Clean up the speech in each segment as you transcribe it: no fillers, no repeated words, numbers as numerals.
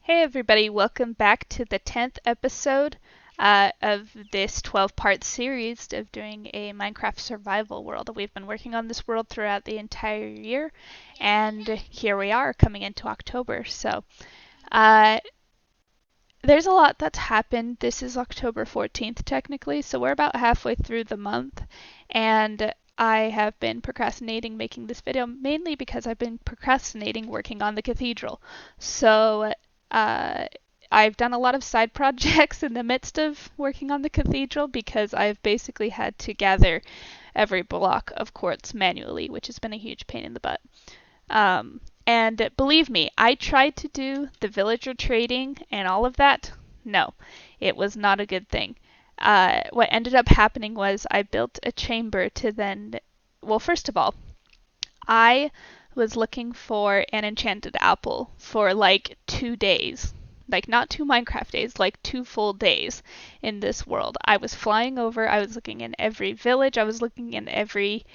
Hey everybody, welcome back to the 10th episode of this 12-part series of doing a Minecraft survival world. We've been working on this world throughout the entire year, and here we are coming into October. So there's a lot that's happened. This is October 14th technically, so we're about halfway through the month, and I have been procrastinating making this video mainly because I've been procrastinating working on the cathedral. So I've done a lot of side projects in the midst of working on the cathedral because I've basically had to gather every block of quartz manually, which has been a huge pain in the butt. And believe me, I tried to do the villager trading and all of that. No, it was not a good thing. What ended up happening was I built a chamber to then, well, first of all, I was looking for an enchanted apple for like 2 days. Like not 2 Minecraft days, like 2 full days in this world. I was flying over, I was looking in every village, I was looking in every,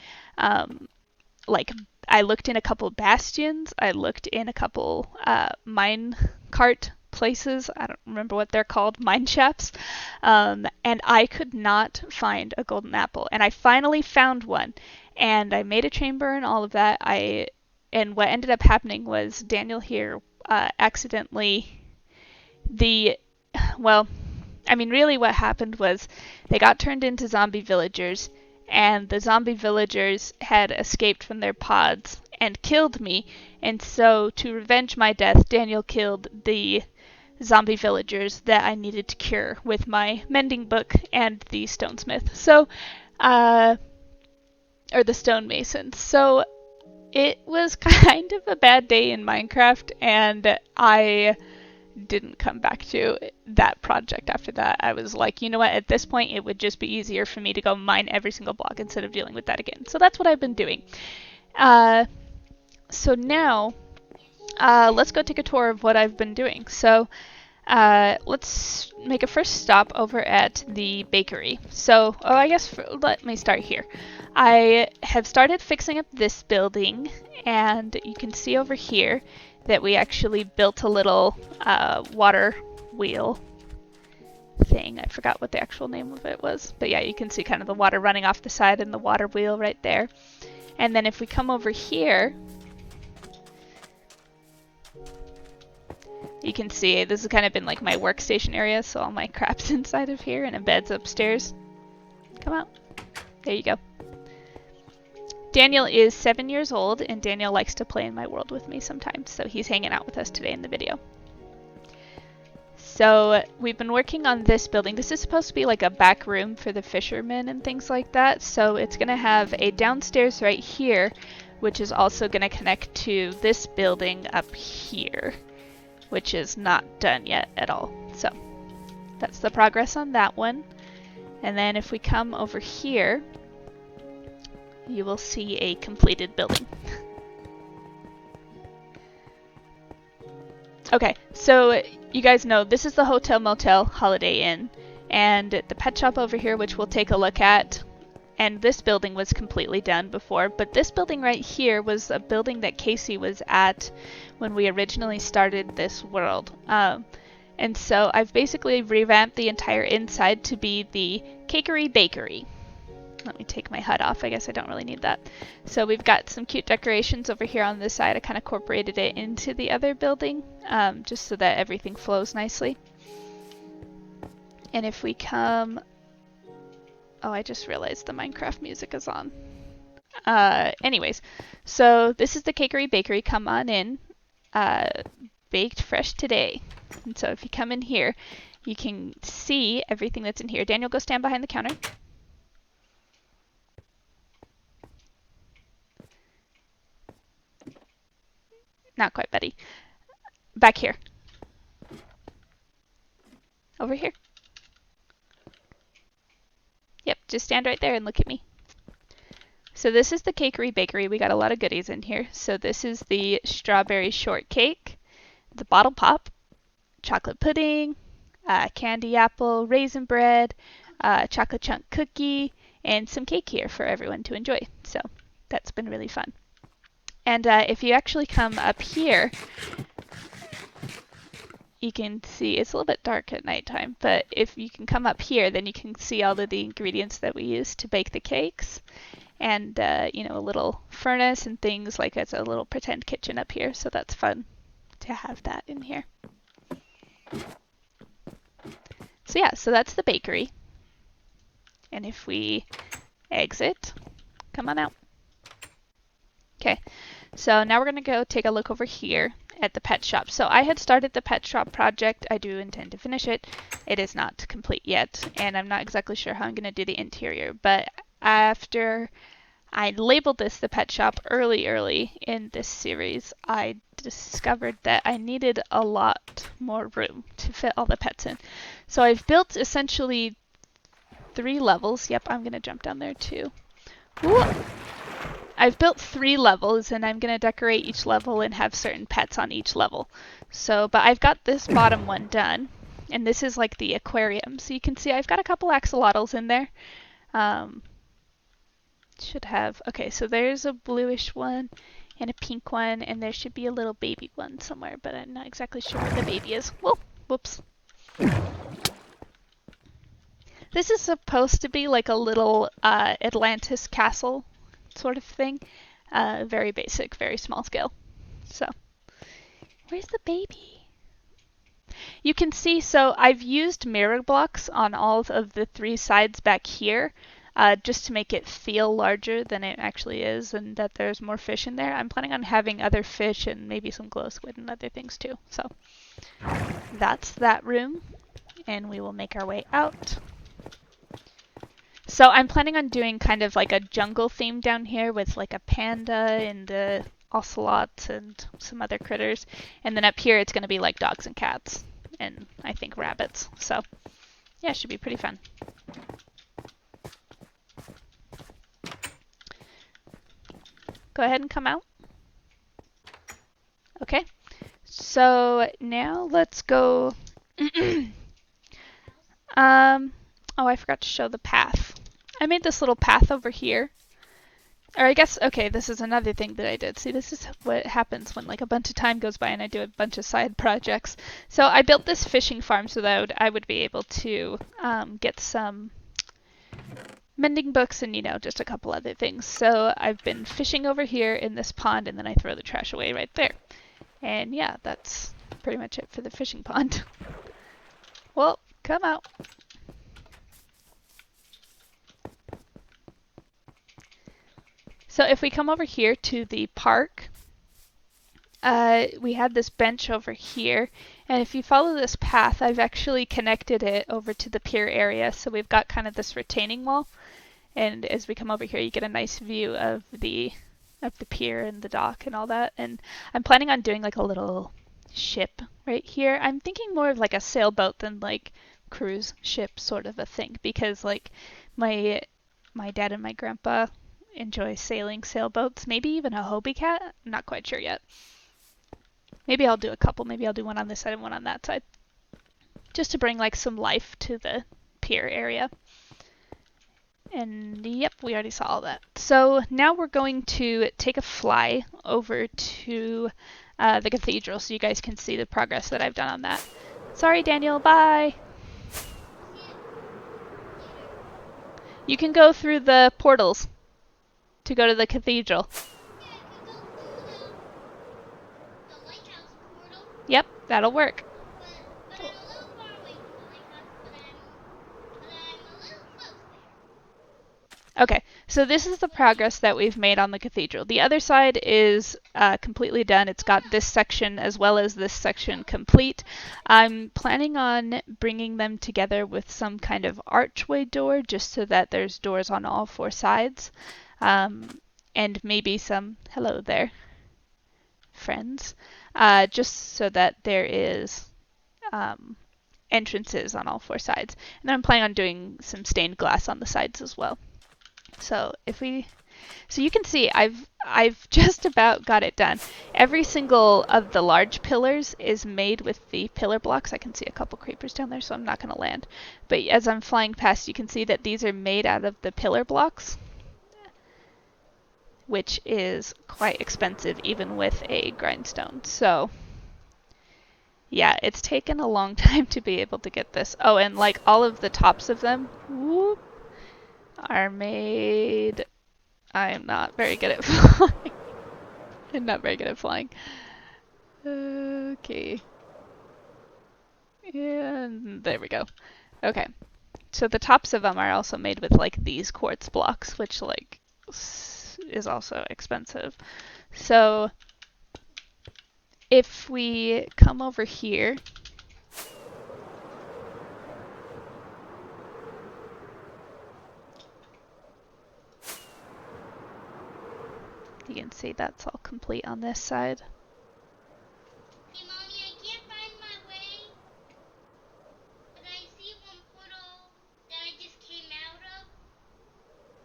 like, I looked in a couple bastions, I looked in a couple mine cart places, I don't remember what they're called, mine shafts, and I could not find a golden apple. And I finally found one, and I made a chamber and all of that. And what ended up happening was Daniel here accidentally really what happened was they got turned into zombie villagers, and the zombie villagers had escaped from their pods and killed me. And so to revenge my death, Daniel killed the zombie villagers that I needed to cure with my mending book and the stonesmith. So, or the stonemason. So it was kind of a bad day in Minecraft, and I didn't come back to that project after that. I was like, you know what, at this point it would just be easier for me to go mine every single block instead of dealing with that again. So that's what I've been doing. So now, let's go take a tour of what I've been doing. So let's make a first stop over at the bakery. So, let me start here. I have started fixing up this building, and you can see over here that we actually built a little water wheel thing. I forgot what the actual name of it was. But yeah, you can see kind of the water running off the side and the water wheel right there. And then if we come over here, you can see this has kind of been like my workstation area, so all my crap's inside of here, and a bed's upstairs. Come out. There you go. Daniel is 7 years old, and Daniel likes to play in my world with me sometimes, so he's hanging out with us today in the video. So we've been working on this building. This is supposed to be like a back room for the fishermen and things like that, so it's going to have a downstairs right here, which is also going to connect to this building up here, which is not done yet at all. So that's the progress on that one. And then if we come over here, you will see a completed building. Okay, so you guys know this is the Hotel Motel Holiday Inn, and the pet shop over here, which we'll take a look at. And this building was completely done before, but this building right here was a building that Casey was at when we originally started this world. And so I've basically revamped the entire inside to be the Cakery Bakery. Let me take my HUD off. I guess I don't really need that. So we've got some cute decorations over here on this side. I kind of incorporated it into the other building, just so that everything flows nicely. And if we come... Oh, I just realized the Minecraft music is on. Anyways, so this is the Cakery Bakery. Come on in. Baked fresh today. And so if you come in here, you can see everything that's in here. Daniel, go stand behind the counter. Not quite, buddy. Back here. Over here. Yep, just stand right there and look at me. So this is the Cakery Bakery. We got a lot of goodies in here. So this is the strawberry shortcake, the bottle pop, chocolate pudding, candy apple, raisin bread, chocolate chunk cookie, and some cake here for everyone to enjoy. So that's been really fun. And if you actually come up here, you can see it's a little bit dark at nighttime, but if you can come up here, then you can see all of the ingredients that we use to bake the cakes. And, you know, a little furnace and things, like it's a little pretend kitchen up here, so that's fun to have that in here. So yeah, so that's the bakery. And if we exit, come on out. Okay, so now we're going to go take a look over here at the pet shop. So I had started the pet shop project. I do intend to finish it. It is not complete yet, and I'm not exactly sure how I'm going to do the interior, but after I labeled this the pet shop early in this series, I discovered that I needed a lot more room to fit all the pets in. So I've built essentially 3 levels. Yep, I'm going to jump down there too. Ooh. I've built 3 levels, and I'm going to decorate each level and have certain pets on each level. So, but I've got this bottom one done, and this is like the aquarium. So you can see I've got a couple axolotls in there. Should have, okay, so there's a bluish one and a pink one, and there should be a little baby one somewhere, but I'm not exactly sure where the baby is. Whoa, whoops. This is supposed to be like a little Atlantis castle sort of thing. Very basic, very small scale. So, where's the baby? You can see, so I've used mirror blocks on all of the 3 sides back here. Just to make it feel larger than it actually is, and that there's more fish in there. I'm planning on having other fish and maybe some glow squid and other things too. So that's that room, and we will make our way out. So I'm planning on doing kind of like a jungle theme down here with like a panda and the ocelots and some other critters. And then up here it's going to be like dogs and cats and I think rabbits. So yeah, it should be pretty fun. Go ahead and come out. Okay, so now let's go. Oh, I forgot to show the path. I made this little path over here. Or I guess, okay, this is another thing that I did. See, this is what happens when like a bunch of time goes by and I do a bunch of side projects. So I built this fishing farm so that I would be able to get some mending books and, you know, just a couple other things. So I've been fishing over here in this pond, and then I throw the trash away right there. And yeah, that's pretty much it for the fishing pond. Well, come out. So if we come over here to the park, we had this bench over here, and if you follow this path, I've actually connected it over to the pier area, so we've got kind of this retaining wall, and as we come over here you get a nice view of the pier and the dock and all that. And I'm planning on doing like a little ship right here. I'm thinking more of like a sailboat than like cruise ship sort of a thing, because like my dad and my grandpa enjoy sailing sailboats, maybe even a Hobie cat. I'm not quite sure yet. Maybe I'll do a couple. Maybe I'll do one on this side and one on that side, just to bring like some life to the pier area. And yep, we already saw all that. So now we're going to take a fly over to the cathedral so you guys can see the progress that I've done on that. Sorry, Daniel, bye! You can go through the portals to go to the cathedral. Yep, that'll work. Okay, so this is the progress that we've made on the cathedral. The other side is completely done. It's got this section as well as this section complete. I'm planning on bringing them together with some kind of archway door, just so that there's doors on all 4 sides. And maybe some, hello there, friends, just so that there is entrances on all 4 sides. And then I'm planning on doing some stained glass on the sides as well. So you can see I've just about got it done. Every single of the large pillars is made with the pillar blocks. I can see a couple creepers down there, so I'm not going to land. But as I'm flying past, you can see that these are made out of the pillar blocks, which is quite expensive even with a grindstone. So Yeah, it's taken a long time to be able to get this. Oh, and like all of the tops of them, whoop, are made. I'm not very good at flying. I'm not very good at flying. Okay. And there we go. Okay. So the tops of them are also made with like these quartz blocks, which like is also expensive. So if we come over here, you can see that's all complete on this side. Hey, Mommy, I can't find my way, but I see one portal that I just came out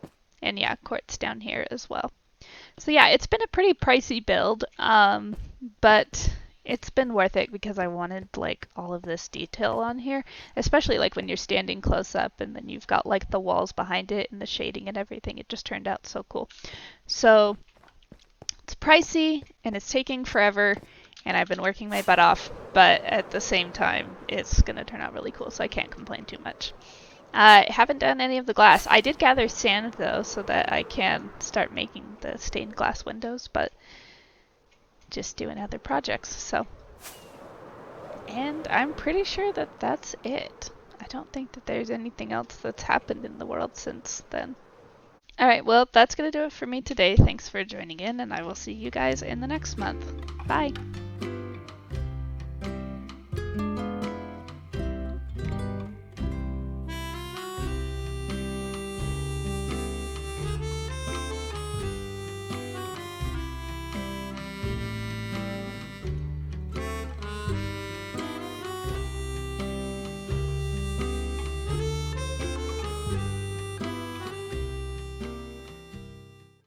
of. And yeah, quartz down here as well. So yeah, it's been a pretty pricey build, but it's been worth it because I wanted like all of this detail on here, especially like when you're standing close up and then you've got like the walls behind it and the shading and everything. It just turned out so cool. So it's pricey and it's taking forever and I've been working my butt off, but at the same time, it's gonna turn out really cool, so I can't complain too much. I haven't done any of the glass. I did gather sand though, so that I can start making the stained glass windows, but just doing other projects, so. And I'm pretty sure that that's it. I don't think that there's anything else that's happened in the world since then. Alright, well, that's gonna do it for me today. Thanks for joining in, and I will see you guys in the next month. Bye!